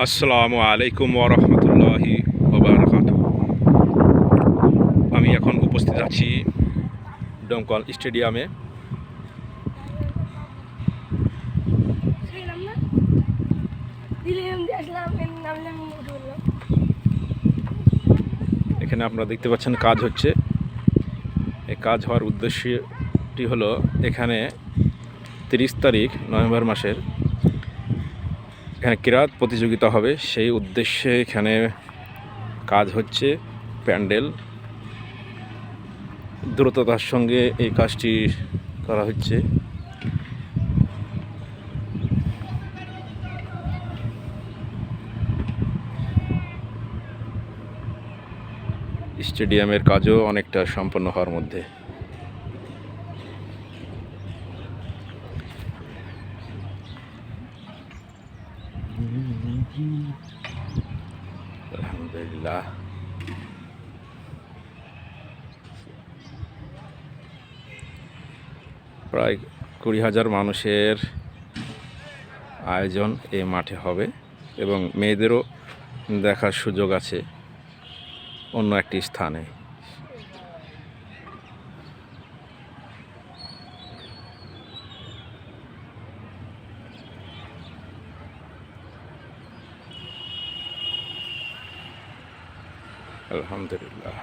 আসসালামু আলাইকুম ওরহমতুল্লাহি ওবারাকাতুহু। আমি এখন উপস্থিত আছি ডোমকল স্টেডিয়ামে। এখানে আপনারা দেখতে পাচ্ছেন কাজ হচ্ছে। এই কাজ হওয়ার উদ্দেশ্যটি হলো এখানে 30 তারিখ নভেম্বর মাসের এখানে কিরাত প্রতিযোগিতা হবে, সেই উদ্দেশ্যে এখানে কাজ হচ্ছে। প্যান্ডেল দ্রুততার সঙ্গে এই কাজটি করা হচ্ছে। স্টেডিয়ামের কাজও অনেকটা সম্পন্ন হওয়ার মধ্যে। আলহামদুলিল্লাহ। প্রায় 20,000 মানুষের আয়োজন এই মাঠে হবে এবং মেয়েদেরও দেখার সুযোগ আছে অন্য একটি স্থানে। আলহামদুলিল্লাহ।